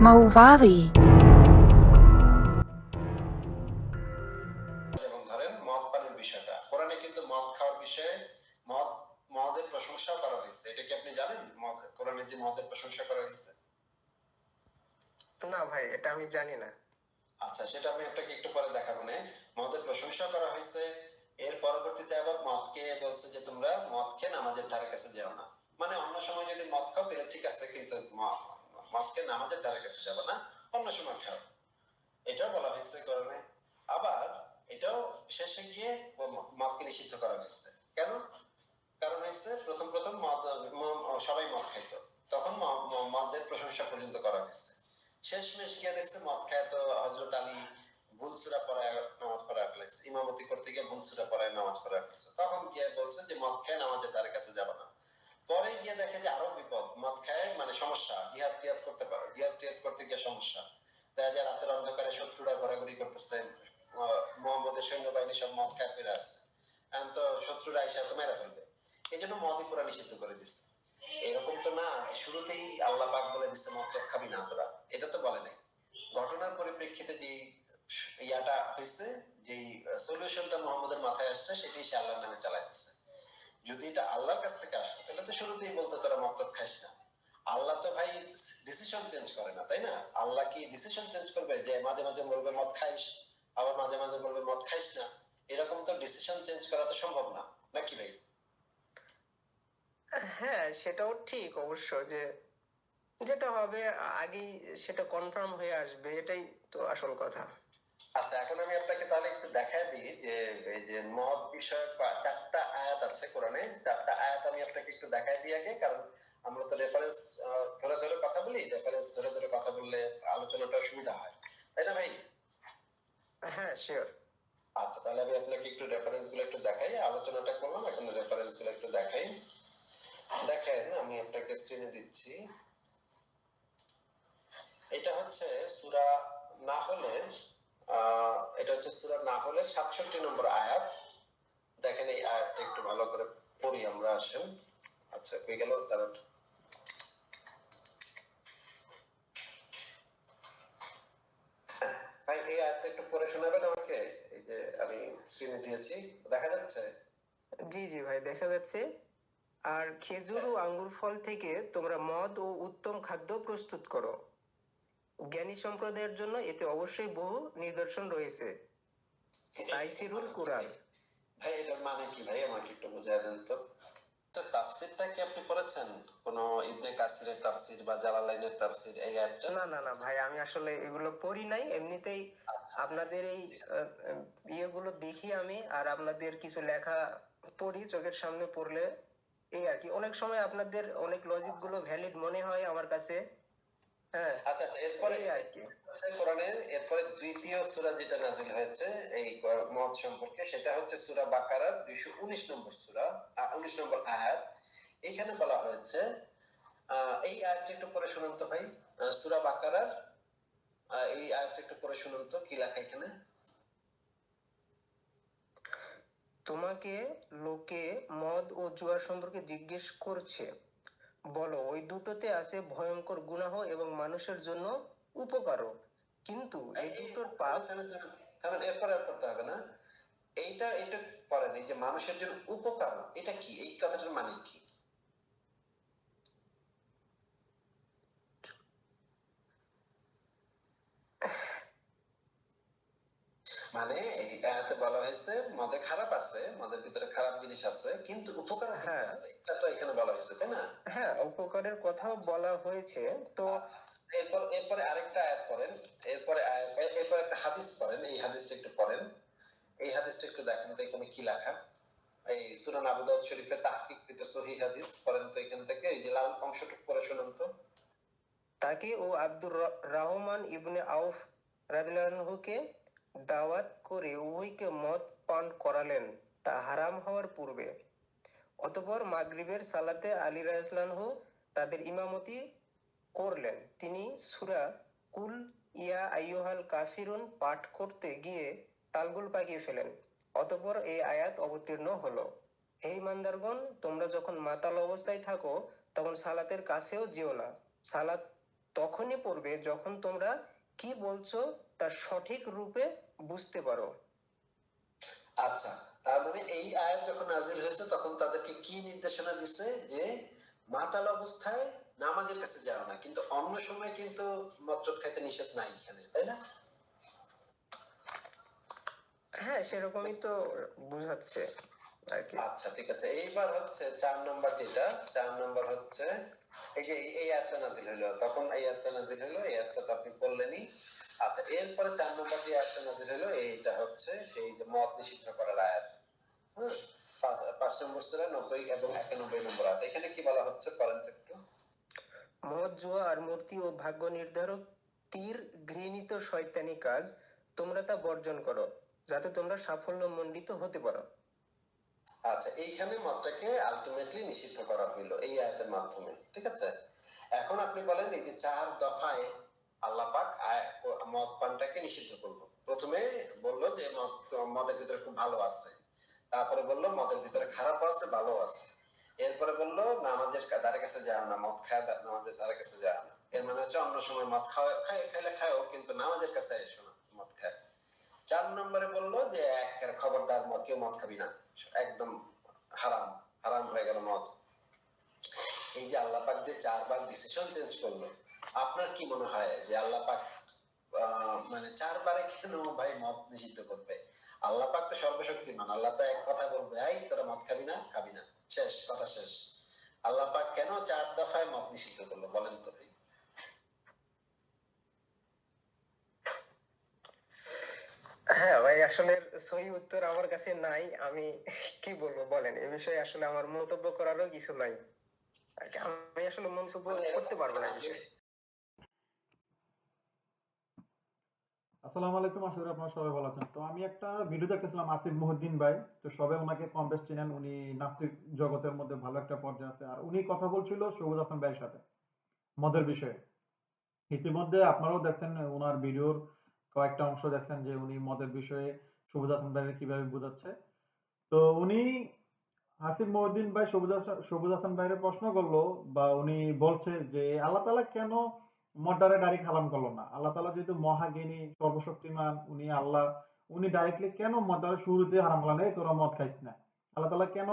Mauvavi. যেমন ধরেন মদ পানের বিষয়টা কোরআনে কিন্তু মদ খাওয়ার বিষয়ে মদ মদের প্রশংসা করা হয়েছে। এটা কি আপনি জানেন? কোরআনে যে মদের প্রশংসা করা হয়েছে? না ভাই, এটা আমি জানি না। আচ্ছা, সেটা আমি আপনাকে একটু পরে দেখাবো। মদের প্রশংসা করা হয়েছে, এর পরবর্তীতে আবার মদকে বলছে যে তোমরা মদ খেয়ে নামাজের ধারে কাছে যাও না। মানে অন্য সময় যদি মদ খাও তাহলে ঠিক আছে, কিন্তু মদকে নামাজের ধারে কাছে যাবে না, অন্য সময় খাও, এটাও বলা হয়েছে কোরআনে। আবার এটাও শেষে গিয়ে মদকে নিষিদ্ধ করা হয়েছে। কেন? কারণ হয়েছে প্রথম প্রথম সবাই মদ খাইত, তখন মদের প্রশংসা পর্যন্ত করা হয়েছে। শেষমেশ গিয়ে দেখছে মদ খায় তো হযরত আলী বুলসুরা পড়ায় নামাজ পড়ায় ফেলেছে, ইমামতি করতে গিয়ে বুলসুরা পড়ায় নামাজ পড়ায় ফেলেছে। তখন গিয়ে বলছে যে মদ খায় নামাজের দ্বারে কাছে যাবে না। পরে গিয়ে দেখে যে আরো বিপদ, মদ খায় মানে সমস্যা, জিহাদ টিহাদ করতে পারে, জিহাদ টিহাদ করতে গিয়ে সমস্যা। দেখা যায় রাতের অন্ধকারে শত্রুরা ঘোরাঘুরি করতেছে, মোহাম্মদের সৈন্যবাহিনী সব মদ খায় ফিরে আসছে, এখন তো শত্রুরা এসে তো মেরে ফেলবে। এই জন্য মদই পুরা নিষিদ্ধ করে দিচ্ছে। এরকম তো না যে শুরুতেই আল্লাহ পাক বলে দিচ্ছে মদ টদ খাবি না তোরা, এটা তো বলে নাই। ঘটনার পরিপ্রেক্ষিতে যে ইয়াটা হয়েছে, যে সলিউশনটা মোহাম্মদের মাথায় আসছে, সেটাই সে আল্লাহর নামে চালাইতেছে। যদি এটা আল্লাহর কাছ থেকে আসতো তাহলে তো শুরুতেই বলতো তোরা মদ টদ খাইস না। আল্লাহ তো ভাই ডিসিশন চেঞ্জ করে না, তাই না? আল্লাহ কি ডিসিশন চেঞ্জ করবে যে মাঝে মাঝে বলবে মদ খাইস, আবার মাঝে মাঝে বলবে মদ খাইস না? এরকম তো ডিসিশন চেঞ্জ করা তো সম্ভব না, নাকি ভাই? হ্যাঁ, সেটাও ঠিক অবশ্য, যে যেটা হবে আগেই সেটা কনফার্ম হয়ে আসবে, এটাই তো আসল কথা। আচ্ছা, এখন আমি আপনাকে তাহলে একটু দেখায় দিই যে এই যে মদ বিষয়ক 4টা আয়াত আছে কোরআনে। 4টা আয়াত আমি আপনাকে একটু দেখায় দিই আগে, কারণ আমরা তো রেফারেন্স ধরে ধরে কথা বলি, রেফারেন্স ধরে ধরে কথা বললে আলোচনাটা সুবিধা হয়, তাই না ভাই? হ্যাঁ, শিওর। আচ্ছা, তাহলে আমি আপনাকে একটু রেফারেন্স গুলো একটু দেখাই, আলোচনাটা করলাম, এখন রেফারেন্স গুলো একটু দেখাই। দেখেন, আমি আপনাকে স্ক্রিনে দিচ্ছি। এটা হচ্ছে সূরা নাহলের এটা হচ্ছে সূরা নাহলের 67 নম্বর আয়াত। দেখেন, এই আয়াতটা একটু ভালো করে পড়ি আমরা, আসেন। আচ্ছা, হয়ে গেল তার ভাই, এই আয়াতটা একটু পড়ে শোনাবেন আমাকে? এই যে আমি স্ক্রিনে দিয়েছি, দেখা যাচ্ছে? জি জি ভাই, দেখা যাচ্ছে। আর খেজুর ও আঙ্গুর ফল থেকে তোমরা মদ ও উত্তম খাদ্য প্রস্তুত করো, জ্ঞানী সম্প্রদায়ের জন্য এতে অবশ্যই বহু নিদর্শন রয়েছে। তাইসিরুল কুরআন। ভাই, এটার মানে কি ভাই, আমাকে একটু বুঝায় দেন তো। তো তাফসীরটা কি আপনি পড়েছেন? কোন ইবনে কাসিরের তাফসীর বা জালালাইনের তাফসীর এই আয়াতটা? না না না ভাই, আমি আসলে এগুলো পড়ি নাই, এমনিতেই আপনাদের এই ইয়েগুলো দেখি আমি, আর আপনাদের কিছু লেখা পড়ি চোখের সামনে পড়লে, এই আর কি। অনেক সময় আপনাদের অনেক লজিক গুলো ভ্যালিড মনে হয় আমার কাছে। হ্যাঁ, আচ্ছা আচ্ছা, এরপরে আর কি কোরআনের এরপরে দ্বিতীয় সূরা যেটা নাযিল হয়েছে এই মদ সম্পর্কে, সেটা হচ্ছে সূরা বাকারার 219 নম্বর সূরা, 19 নম্বর আয়াত। এখানে বলা হয়েছে, এই আয়াতটা একটু পড়ে শুনুন তো ভাই। সূরা বাকারার এই আয়াতটা একটু পড়ে শুনুন তো, কি লেখা এখানে? তোমাকে লোকে মদ ও জুয়া সম্পর্কে জিজ্ঞেস করছে, বলো ওই দুটোতে আছে ভয়ঙ্কর গুনাহ এবং মানুষের জন্য উপকারও, কিন্তু এই দুটোর পাপ। এরপরে আর পড়তে হবে না। এটা পড়েন, এই যে মানুষের জন্য উপকার, এটা কি, এই কথাটার মানে কি? মানে এই আয়াতে বলা হয়েছে মদে খারাপ আছে, মদের ভিতরে খারাপ জিনিস আছে, কিন্তু উপকার আছে, এটা তো এখানে বলা হয়েছে, তাই না? হ্যাঁ, উপকারের কথাও বলা হয়েছে তো। এরপরে আরেকটা আয়াত পড়েন, এরপর একটা হাদিস পড়েন, এই হাদিসটা একটু পড়েন, এই হাদিসটা একটু দেখেন তো এখানে কি লেখা। এই সুনান আবু দাউদ শরীফের তাহকিককৃত সহিহ হাদিস পড়েন তো এখান থেকে, এই যে লাল অংশটুকু পড়ে শুনুন তো। তাকে ও আব্দুর রহমান ইবনে আউফ রাদিয়াল্লাহুকে দাওয়াত করে উভয়কে মদ পান করালেন তা হারাম হওয়ার পূর্বে। অতঃপর মাগরিবের সালাতে আলী রাদিয়াল্লাহু তাদের ইমামতি করলেন। তিনি সূরা কুল ইয়া আইয়ুহাল কাফিরুন পাঠ করতে গিয়ে তালগোল পাকিয়ে ফেলেন। অতঃপর এই আয়াত অবতীর্ণ হলো, হে ঈমানদারগণ, তোমরা যখন মাতাল অবস্থায় থাকো তখন সালাতের কাছেও যেও না। সালাত তখনই পড়বে যখন তোমরা কি বলছো তা সঠিক রূপে বুঝতে পারো। আচ্ছা, তার মানে এই আয়াত যখন নাজিল হয়েছে তখন তাদেরকে কি নির্দেশনা দিছে যে মাতাল অবস্থায় নামাজের কাছে যাও না, কিন্তু অন্য সময় কিন্তু মদ টদ খাইতে নিষেধ নাই এখানে, তাই না? হ্যাঁ, সেরকমই তো বোঝাচ্ছে আর কি। আচ্ছা ঠিক আছে, এইবার হচ্ছে 4 নম্বর, যেটা 4 নম্বর হচ্ছে এই যে এই আয়াতটা নাজিল হলো, তখন এই আয়াতটা নাজিল হলো, এই আয়াতটা তো আপনি পড়লেনই। আচ্ছা, এরপরে 4 নম্বর যে আয়াতটা নাজিল হলো এইটা হচ্ছে সেই যে মদ নিষিদ্ধ করার আয়াত। হ্যাঁ, 5 নম্বর সূরা 90 এবং 91 নম্বর আয়াত। এখানে কি বলা হচ্ছে পড়েন তো একটু। মদ, জুয়া আর মূর্তি ও ভাগ্য নির্ধারক তীর ঘৃণিত শয়তানি কাজ, তোমরা তা বর্জন করো, যাতে তোমরা সাফল্য মণ্ডিত হতে পারো। আচ্ছা, এইখানে মদটাকে আলটিমেটলি নিষিদ্ধ করা হইলো এই আয়াতের মাধ্যমে, ঠিক আছে? এখন আপনি বলেন এই যে 4 দফায় আল্লাহ পাক মদ পানটাকে নিষিদ্ধ করলো। প্রথমে বললো যে মদের ভিতরে খুব ভালো আছে, তারপরে বললো মদের ভিতরে খারাপ আছে ভালো আছে, এরপরে বললো নামাজের ধারে কাছে যাও না, মদ খায় নামাজের ধারে কাছে যাও না। এর মানে হচ্ছে অন্য সময় মদ খাইলে খাও, কিন্তু নামাজের কাছে এসো না মদ খায়। 4 নম্বরে বললো যে একের খবরদার কেউ মদ খাবি না, একদম হারাম, হারাম হয়ে গেল মদ। এই যে আল্লাহ পাক যে 4 বার ডিসিশন চেঞ্জ করলো, আপনার কি মনে হয় যে আল্লাহ পাক মানে 4 বারে কেন ভাই মদ নিষিদ্ধ করবে? আল্লাহ পাক তো সর্বশক্তিমান, আল্লাহ তো এক কথা বলবে এই তোরা মদ খাবি না, খাবি না, শেষ কথা শেষ। আল্লাহ পাক কেন 4 দফায় মদ নিষিদ্ধ করলো বলেন তো ভাই? হ্যাঁ ভাই, আসলে সহি উত্তর আমার কাছে নাই। আমি কি বলবো বলেন, এ বিষয়ে আসলে আমার মন্তব্য করারও কিছু নাই আর কি। আমি আসলে মন্তব্য মানে করতে এরকম পারবো না না এই যে বিষয়ে। আসসালামু আলাইকুম, আশা করি আপনারা সবাই ভালো আছেন। তো আমি একটা ভিডিও দেখতেছিলাম আসিফ মহিউদ্দিন ভাই। তো সবাই ওনাকে কম বেশ চেনেন, উনি নাস্তিক জগতের মধ্যে ভালো একটা পর্যায়ে আছে। আর উনি কথা বলছিল সবুজ হাসান ভাইয়ের সাথে মদের বিষয়ে। ইতিমধ্যে আপনারাও দেখছেন ওনার ভিডিওর কয়েকটা অংশ দেখছেন যে উনি মদের বিষয়ে সবুজ হাসান ভাইয়ের কিভাবে বোঝাচ্ছে। তো উনি আসিফ মহিউদ্দিন ভাই সবুজ হাসান ভাইয়ের প্রশ্ন করলো, বা উনি বলছে যে আল্লাহ তাআলা কেন মর্ডারে ডাইরেক্ট হারাম করলো না? আল্লাহ তাআলা যেহেতু মহাজ্ঞানী সর্বশক্তিমান, উনি আল্লাহ, উনি ডাইরেক্টলি কেন মর্ডারের শুরুতে হারাম করলেন, এই তোরা মদ খাইস না? আল্লাহ তাআলা কেন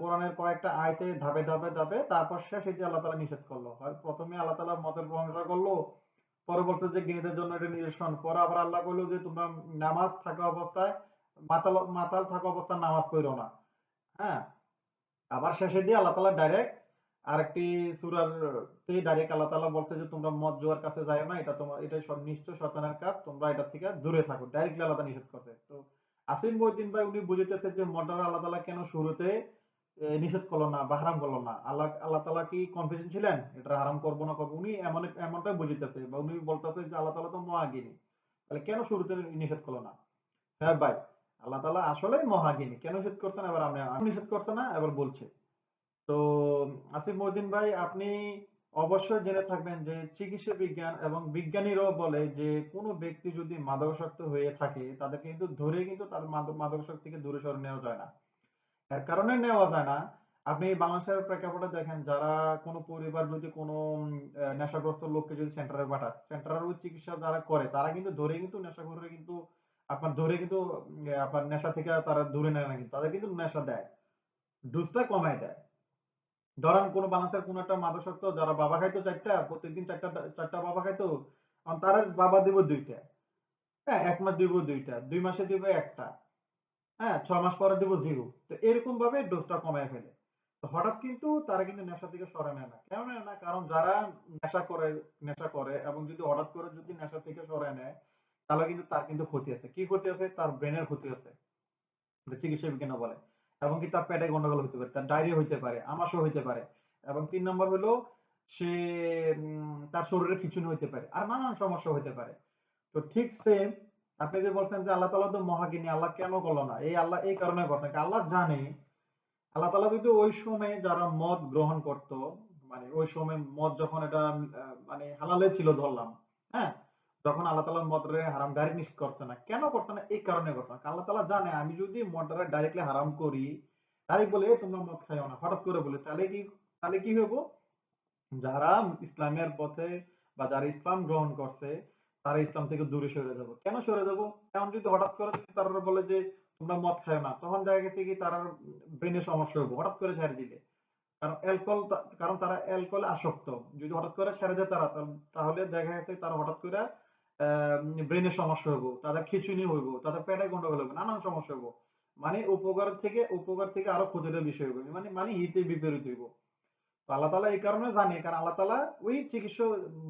কোরআনের কয়েকটা আয়াতে ধাপে ধাপে ধাপে তারপর শেষে যে আল্লাহ তাআলা নিষেধ করলো? হয় প্রথমে আল্লাহ তাআলা মদের প্রশংসা করলো, পরে বলছে যে জ্ঞানীদের জন্য এটা নিদর্শন, পরে আবার আল্লাহ কইলো যে তোমরা নামাজ থাকা অবস্থায় মাতাল মাতাল থাকা অবস্থায় নামাজ পড়ো না। হ্যাঁ, আবার শেষে দিয়ে আল্লাহ তাআলা ডাইরেক্ট আরেকটি সূরার তে ডাইরেক্ট আল্লাহ তাআলা বলছে যে তোমরা মদ জুয়ার কাছে যাইও না, এটা তোমার এটা নিশ্চয় শয়তানের কাজ, তোমরা এটা থেকে দূরে থাকো। ডাইরেক্টলি আল্লাহ তাআলা নিষেধ করছে। তো আসিফ মহিউদ্দিন ভাই উনি বুঝাইতেছে যে মদটা আল্লাহ তাআলা কেন শুরুতে নিষেধ করলো না বা হারাম করলো না? আল্লাহ আল্লাহ তাআলা কি কনফিউশন ছিলেন এটা হারাম করবো না করবো? উনি এমনটাই বুঝাইতেছে, বা উনি বলতেছে যে আল্লাহ তাআলা তো মহাজ্ঞানী, তাহলে কেন শুরুতে নিষেধ করলো না? হ্যাঁ ভাই, আল্লাহ তাআলা আসলেই মহাজ্ঞানী, কেন নিষেধ করছেন এবার আমি নিষেধ করছে না এবার বলছে। তো আসিফ মহিউদ্দিন ভাই, আপনি অবশ্যই জেনে থাকবেন যে চিকিৎসা বিজ্ঞান এবং বিজ্ঞানীরাও বলে যে কোনো ব্যক্তি যদি মাদকাসক্ত হয়ে থাকে তাদেরকে কিন্তু ধরে কিন্তু তার মাদকাসক্তি থেকে দূরে সরে নেওয়া যায় না। এর কারণে নেওয়া যায় না, আপনি বাংলাদেশের প্রেক্ষাপটে দেখেন, যারা কোনো পরিবার যদি কোনো নেশাগ্রস্ত লোককে যদি সেন্টারে পাঠায়, সেন্টারের ওই চিকিৎসা যারা করে তারা কিন্তু ধরে কিন্তু নেশাখোররে কিন্তু আপনার ধরে কিন্তু আপনার নেশা থেকে তারা দূরে নেয় না, কিন্তু তাদের কিন্তু নেশা দেয়, ডোজটা কমায় দেয়। ধরেন কোনো বাংলাদেশের কোনো একটা মাদকাসক্ত যারা বাবা খাইতো 4টা, প্রত্যেকদিন 4টা বাবা খাইতো, তারা বাবা দিব 2টা। হ্যাঁ, 1 মাস দিব 2টা, 2 মাসে দিব 1টা। হ্যাঁ, 6 মাস পরে দিব 0। তো এরকম ভাবে ডোজটা কমায় ফেলে। তো হঠাৎ কিন্তু তারা কিন্তু নেশা থেকে সরে নেয় না। কেন নেয় না? কারণ যারা নেশা করে এবং যদি হঠাৎ করে যদি নেশা থেকে সরে নেয়, তাহলে কিন্তু তার কিন্তু ক্ষতি আছে। কি ক্ষতি আছে? তার ব্রেনের ক্ষতি আছে। এটা চিকিৎসা বিজ্ঞানে বলে। এবং কি তার পেটে গন্ডগোল হইতে পারে, তার ডায়রিয়া হইতে পারে, আমাশয় হইতে পারে। এবং ৩ নাম্বার হলো সে তার শরীরে খিঁচুনি হইতে পারে। আর নানান সমস্যা হইতে পারে। তো ঠিক সেম আপনি যে বলছেন যে আল্লাহ তাআলা তো মহাজ্ঞানী, আল্লাহ কেন করলো না? এই আল্লাহ এই কারণে করছেন। আল্লাহ জানে আল্লাহ তাআলা যদি ওই সময়ে যারা মদ গ্রহণ করত, মানে ওই সময় মদ যখন এটা মানে হালালে ছিল ধরলাম, হ্যাঁ? যখন আল্লাহ তাআলা মদরে হারাম ডাইরেক্ট নিষেধ করছে না। কেন করছে না? এই কারণে করছে না। আল্লাহ তাআলা জানে আমি যদি মদটারে ডাইরেক্টলি হারাম করি, ডাইরেক্ট বলি, "এই তোমরা মদ খাইও না।" হঠাৎ করে বলি, তাহলে কি হইব? যারা ইসলামের পথে বা যারা ইসলাম গ্রহণ করছে তারা ইসলাম থেকে দূরে সরে যাব। কেন সরে যাব? এখন যদি হঠাৎ করে যদি তারা বলে যে তোমরা মদ খাও না, তখন দেখা গেছে কি তার ব্রেনে সমস্যা হবে হঠাৎ করে ছেড়ে দিলে। কারণ তারা অ্যালকোহলে আসক্ত। যদি হঠাৎ করে ছেড়ে দেয় তারা তাহলে দেখা গেছে তারা হঠাৎ করে ব্রেনে সমস্যা হইব, তাদের খিঁচুনি হইব, তাদের পেটে গন্ডগোল হবে, নানান সমস্যা হইব। মানে উপকার থেকে আরো ক্ষতির বিষয় হইব। মানে হিতে বিপরীত হইব। তো আল্লাহ তাআলা এই কারণে জানে, কারণ আল্লাহ তাআলা ওই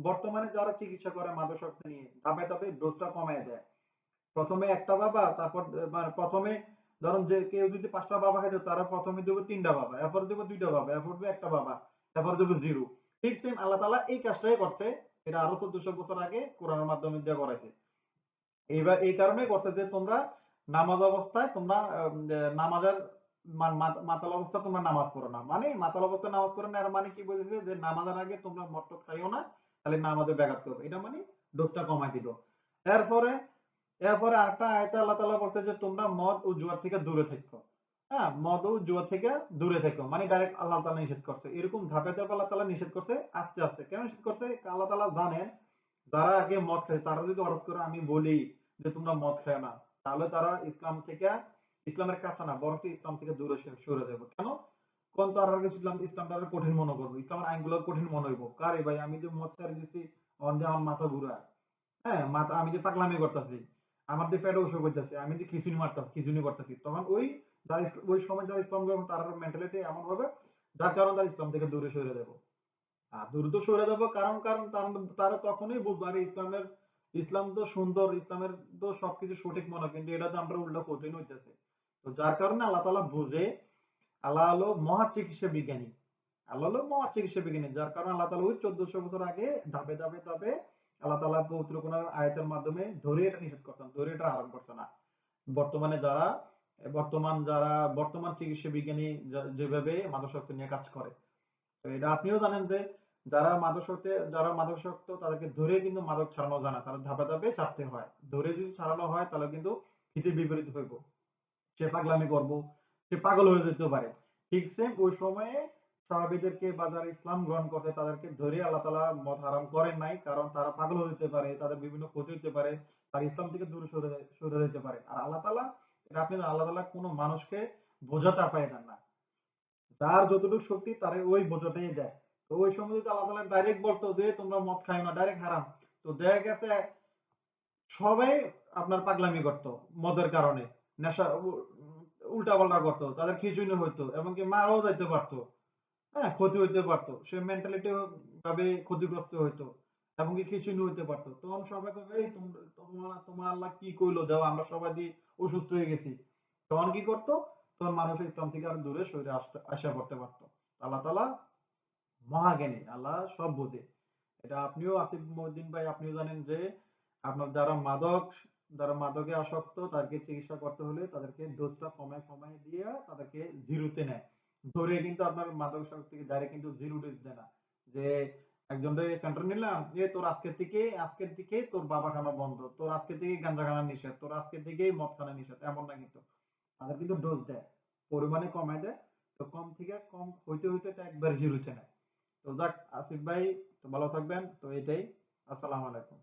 বর্তমানে যারা চিকিৎসা করে মাদকাসক্তি নিয়ে ধাপে ধাপে ডোজটা কমায় দেয়। প্রথমে একটা বাবা, তারপর মানে প্রথমে ধরুন যে কেউ যদি ৫টা বাবা খাইতো তারা প্রথমে দেব ৩টা বাবা, এরপর দেব ২টা বাবা, এরপর দেব একটা বাবা, এরপর দেব 0। ঠিক সেম আল্লাহ তাআলা এই কাজটাই করছে। এটা আরো ১৪০০ বছর আগে কোরআনের মাধ্যমে দিয়ে করাইছে। এইবার এই কারণেই করছে যে তোমরা নামাজ অবস্থায় তোমরা নামাজের মাতাল অবস্থায় তোমরা নামাজ পড়ো না। মানে মাতাল অবস্থায় নামাজ পড়ো না এর মানে কি বোঝাচ্ছে যে নামাজের আগে তোমরা মদ টদ খাইও না, তাহলে নামাজে ব্যাঘাত করবে। এটা মানে ডোজটা কমায় দিল। এরপরে এরপরে আরেকটা আয়াতে আল্লাহ তাআলা বলছে যে তোমরা মদ ও জুয়া থেকে দূরে থেকো। হ্যাঁ, মদ ও জুয়া থেকে দূরে থেকো। মানে ডাইরেক্ট আল্লাহ তাআলা নিষেধ করছে। এরকম ধাপে ধাপে আল্লাহ তাআলা নিষেধ করছে আস্তে আস্তে। কেন নিষেধ করছে? আল্লাহ তাআলা জানেন যারা আগে মদ খায় তারা যদি হঠাৎ করে আমি বলি যে তোমরা মদ খাও না, তাহলে তারা ইসলামের কাছে না বরং ইসলাম থেকে দূরে সরে যাবে। কেন? কোন তারা ইসলামটা কঠিন মনে করবো, ইসলামের আইনগুলো কঠিন মনে হইব। কারে ভাই আমি যে মদ ছেড়ে দিছি, আমার মাথা ঘুরায়। হ্যাঁ, আমি যে পাগলামি করতেছি, আমার যে পেটে অসুখ হইতেছে, আমি যে খিঁচুনি করতেছি, তখন ওই সময় যারা ইসলাম গ্রহণ তার মেন্টালিটি এমন হবে যার কারণে তারা ইসলাম থেকে দূরে সরে যাবে। আর দ্রুত সরে যাব, কারণ কারণ তারা তখনই বুঝবে আরে ইসলাম তো সুন্দর, ইসলামের তো সবকিছু সঠিক মনে হয়, কিন্তু এটা তো আমরা উল্টা কঠিন হইতেছে। তো যার কারণে আল্লাহ তাআলা বুঝে, আল্লাহ হলো মহা চিকিৎসা বিজ্ঞানী। আল্লাহ হলো মহা চিকিৎসা বিজ্ঞানী। যার কারণে আল্লাহ তাআলা ওই ১৪০০ বছর আগে ধাপে ধাপে ধাপে আল্লাহ তাআলা পবিত্র কোরআনের আয়াতের মাধ্যমে ধরে এটা নিষেধ করছেন, ধরে এটা আরোপ করছে না। বর্তমানে যারা বর্তমান চিকিৎসা বিজ্ঞানী যেভাবে মাদকাসক্তি নিয়ে কাজ করে, তো এটা আপনিও জানেন যে যারা মাদকাসক্ত তাদেরকে ধরে কিন্তু মাদক ছাড়ানো যায় না, তারা ধাপে ধাপে ছাড়তে হয়। ধরে যদি ছাড়ানো হয় তাহলে কিন্তু হিতে বিপরীত হইব। সে পাগলামি করব, সে পাগল হয়ে যেতে পারে। ঠিক সেম ওই সময়ে সাহাবীদেরকে বা যারা ইসলাম গ্রহণ করছে তাদেরকে ধরে আল্লাহ তাআলা মদ হারাম করেন নাই, কারণ তারা পাগল হয়ে যেতে পারে, তাদের বিভিন্ন ক্ষতি হতে পারে, তারা ইসলাম থেকে দূরে সরে যেতে পারে। আর আল্লাহ তাআলা, এটা আপনি জানেন, আল্লাহ তাআলা কোনো মানুষকে বোঝা চাপায় দেন না। যার যতটুকু শক্তি তারে ওই বোঝাটাই দেয়। তো ওই সময় যদি আল্লাহ তাআলা ডাইরেক্ট বলতো যে তোমরা মদ খাইও না, ডাইরেক্ট হারাম, তো দেখা গেছে সবাই আপনার পাগলামি করত মদের কারণে। নেশা উল্টাপাল্টা করত। তাদের খিঁচুনি হইতো, এমনকি মারাও যাইতে পারতো। হ্যাঁ, ক্ষতি হইতে পারতো। সে মেন্টালিটি ভাবে ক্ষতিগ্রস্ত হইতো। এমনকি খিঁচুনি হইতে পারতো। তখন সবাই কবে এই তোমার আল্লাহ কি কইলো দাও, আমরা সবাই অসুস্থ হয়ে গেছি। তখন কি করতো? তখন মানুষ ইসলাম থেকে আরো দূরে সরে আসা করতে পারতো। আল্লাহ তাআলা মহাজ্ঞানী, আল্লাহ সব বোঝে। এটা আপনিও আসিফ মহিউদ্দিন ভাই আপনিও জানেন যে আপনার যারা মাদকে আসক্ত তাদেরকে চিকিৎসা করতে হলে তাদেরকে ডোজটা কমায় কমায় দিয়ে তাদেরকে জিরোতে নেয়। ধরে কিন্তু আপনার মাদকাসক্ত থেকে ডাইরেক্ট কিন্তু জিরো ডোজ দেয় না। যে একজনরে সেন্টার নিলাম, যে তোর আজকের থেকে তোর বাবা খানা বন্ধ, তোর আজকে থেকে গাঁজা খানা নিষেধ, তোর আজকে থেকেই মদ খানা নিষেধ, এমন না কিন্তু। তাদের কিন্তু ডোজ দেয়, পরিমাণে কমায় দেয়। তো কম থেকে কম হইতে হইতে এটা একবার জিরোতে নেয়। তো যাক আসিফ ভাই, তো ভালো থাকবেন। তো এটাই। আসসালামু আলাইকুম।